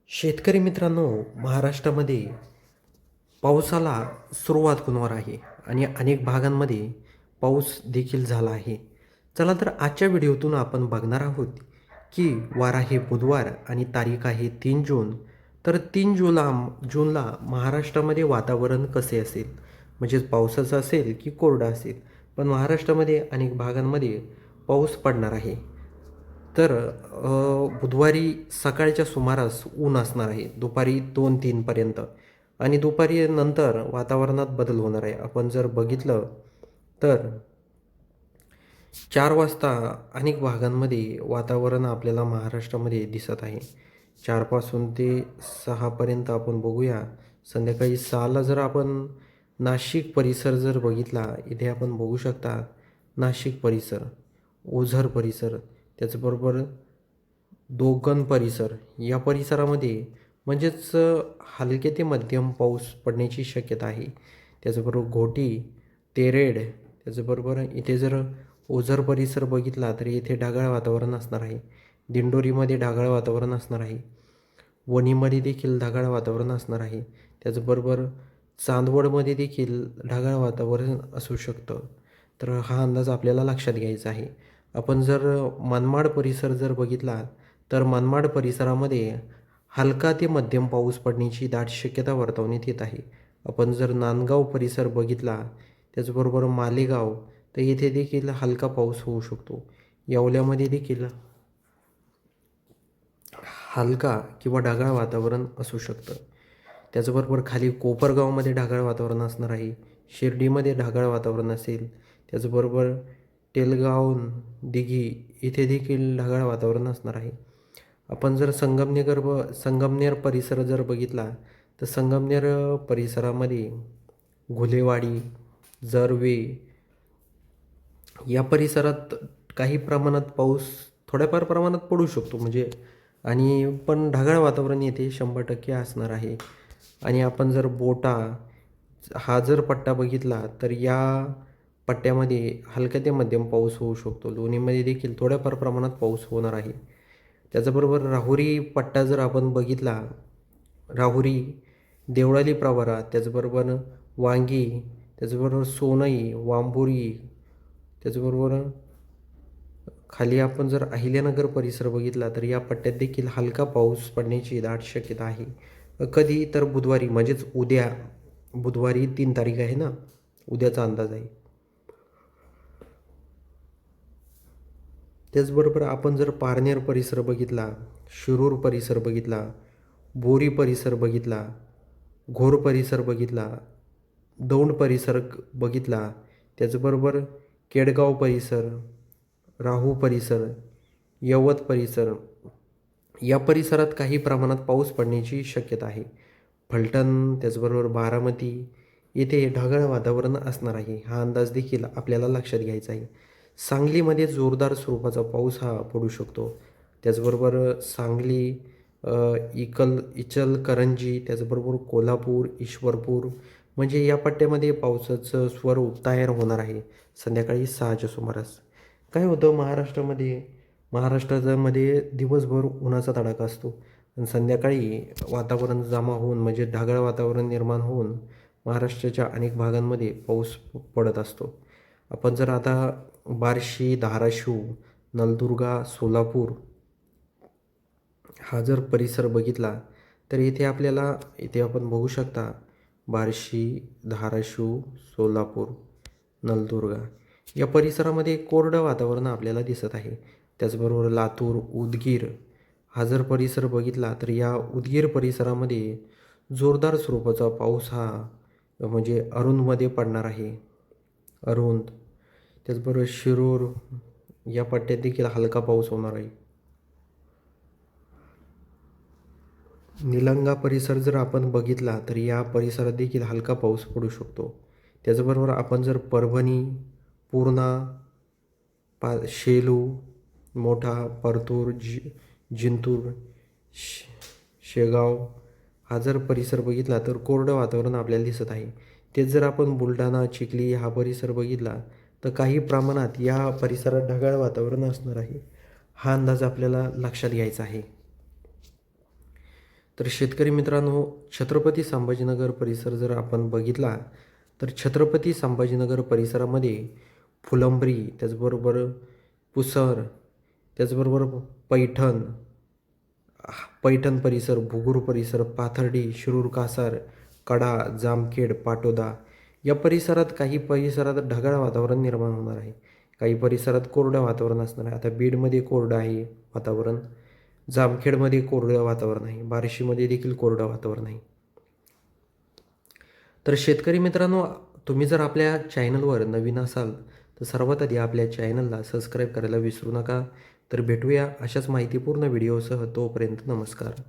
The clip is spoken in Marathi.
शेतकरी मित्रांनो, महाराष्ट्रामध्ये पावसाला सुरुवात होणार आहे आणि अनेक भागांमध्ये पाऊस देखील झाला आहे. चला तर आजच्या व्हिडिओतून आपण बघणार आहोत की वार आहे बुधवार आणि तारीख आहे 3 जून. तर 3 जूनला महाराष्ट्रामध्ये वातावरण कसे असेल, म्हणजेच पावसाचं असेल की कोरडं असेल. पण महाराष्ट्रामध्ये अनेक भागांमध्ये पाऊस पडणार आहे. तर बुधवारी सकाळच्या सुमारास ऊन असणार आहे दुपारी 2-3 पर्यंत आणि दुपारी नंतर वातावरणात बदल होणार आहे. आपण जर बघितलं तर 4 वाजता अनेक भागांमध्ये वातावरण आपल्याला महाराष्ट्रामध्ये दिसत आहे. 4 पासून ते 6 पर्यंत आपण बघूया. संध्याकाळी 6ला जर आपण नाशिक परिसर जर बघितला, इथे आपण बघू शकता नाशिक परिसर, ओझर परिसर, त्याचबरोबर दोगण परिसर या परिसरामध्ये म्हणजेच हलके ते मध्यम पाऊस पडण्याची शक्यता आहे. त्याचबरोबर घोटी, तेरेड, त्याचबरोबर इथे जर ओझर परिसर बघितला तर इथे ढगाळ वातावरण असणार आहे. दिंडोरीमध्ये ढगाळ वातावरण असणार आहे. वणीमध्ये देखील ढगाळ वातावरण असणार आहे. त्याचबरोबर चांदवडमध्ये देखील ढगाळ वातावरण असू शकतं. तर हा अंदाज आपल्याला लक्षात घ्यायचा आहे. आपण जर मनमाड परिसर जर बघितला तर मनमाड परिसरामध्ये हलका ते मध्यम पाऊस पडण्याची दाट शक्यता वर्तवण्यात येत आहे. आपण जर नांदगाव परिसर बघितला, त्याचबरोबर मालेगाव, तर येथे देखील हलका पाऊस होऊ शकतो. येवल्यामध्ये देखील हलका किंवा ढगाळ वातावरण असू शकतं. त्याचबरोबर खाली कोपरगावमध्ये ढगाळ वातावरण असणार आहे. शिर्डीमध्ये ढगाळ वातावरण असेल. त्याचबरोबर टेलगाव, दिघी इथे देखील ढगाळ वातावरण असणार आहे. आपण जर संगमनेर परिसर जर बघितला तर संगमनेर परिसरामध्ये घुलेवाडी, जरवे या परिसरात काही प्रमाणात पाऊस थोड्याफार प्रमाणात पडू शकतो, म्हणजे आणि पण ढगाळ वातावरण येथे 100% असणार आहे. आणि आपण जर हा जर पट्टा बघितला तर या पट्ट्यामध्ये हलका ते मध्यम पाऊस होऊ शकतो. लोणीमध्ये देखील थोड्याफार प्रमाणात पाऊस होणार आहे. त्याचबरोबर राहुरी पट्टा जर आपण बघितला, राहुरी, देवळाली प्रवरा, त्याचबरोबर वांगी, त्याचबरोबर सोनई, वांबोरी, त्याचबरोबर खाली आपण जर अहिल्यानगर परिसर बघितला तर या पट्ट्यात देखील हलका पाऊस पडण्याची दाट शक्यता आहे. कधी तर बुधवारी, म्हणजेच उद्या, बुधवारी 3 तारीख आहे ना, उद्याचा अंदाज आहे. त्याचबरोबर आपण जर पारनेर परिसर बघितला, शिरूर परिसर बघितला, बोरी परिसर बघितला, घोर परिसर बघितला, दौंड परिसर बघितला, त्याचबरोबर केडगाव परिसर, राहू परिसर, यवत परिसर या परिसरात काही प्रमाणात पाऊस पडण्याची शक्यता आहे. फलटण, त्याचबरोबर बारामती येथे ढगाळ वातावरण असणार आहे. हा अंदाज देखील आपल्याला लक्षात घ्यायचा आहे. सांगलीमध्ये जोरदार स्वरूपाचा पाऊस हा पडू शकतो. त्याचबरोबर सांगली, इचलकरंजी, त्याचबरोबर कोल्हापूर, ईश्वरपूर, म्हणजे या पट्ट्यामध्ये पावसाचं स्वरूप तयार होणार आहे संध्याकाळी 6च्या सुमारास. काय होतं महाराष्ट्रामध्ये दिवसभर उन्हाचा तडाखा असतो आणि संध्याकाळी वातावरण जमा होऊन, म्हणजे ढगाळ वातावरण निर्माण होऊन महाराष्ट्राच्या अनेक भागांमध्ये पाऊस पडत असतो. आपण जर आता बार्शी, धाराशिव, नलदुर्गा, सोलापूर हा जर परिसर बघितला तर इथे आपण बघू शकता बार्शी, धाराशिव, सोलापूर, नलदुर्गा या परिसरामध्ये कोरडं वातावरण आपल्याला दिसत आहे. त्याचबरोबर लातूर, उदगीर हा जर परिसर बघितला तर या उदगीर परिसरामध्ये जोरदार स्वरूपाचा पाऊस हा म्हणजे अरुंदमध्ये पडणार आहे. अरुंद, त्याचबरोबर शिरूर या पट्ट्यात देखील हलका पाऊस होणार आहे. निलंगा परिसर जर आपण बघितला तर या परिसरात देखील हलका पाऊस पडू शकतो. त्याचबरोबर आपण जर परभणी, पूर्णा, शेलू, मोठा, परतूर, जिंतूर, शेगाव हा जर परिसर बघितला तर कोरडं वातावरण आपल्याला दिसत आहे. तेच जर आपण बुलढाणा, चिखली हा परिसर बघितला तर काही प्रमाणात या परिसरात ढगाळ वातावरण असणार आहे. हा अंदाज आपल्याला लक्षात घ्यायचा आहे. तर शेतकरी मित्रांनो, छत्रपती संभाजीनगर परिसर जर आपण बघितला तर छत्रपती संभाजीनगर परिसरामध्ये फुलंब्री, त्याचबरोबर पुसर, त्याचबरोबर पैठण, पैठण परिसर, भुगूर परिसर, पाथर्डी, शिरूर कासार, कडा, जामखेड, पाटोदा या परिसरात काही परिसरात ढगाळ वातावरण निर्माण होणार आहे. काही परिसरात कोरडं वातावरण असणार आहे. आता बीडमध्ये कोरडं आहे वातावरण, जामखेडमध्ये कोरडं वातावरण आहे, बार्शीमध्ये देखील कोरडं वातावरण आहे. तर शेतकरी मित्रांनो, तुम्ही जर आपल्या चॅनलवर नवीन असाल तर सर्वात आधी आपल्या चॅनलला सबस्क्राईब करायला विसरू नका. तर भेटूया अशाच माहितीपूर्ण व्हिडिओसह. तोपर्यंत नमस्कार.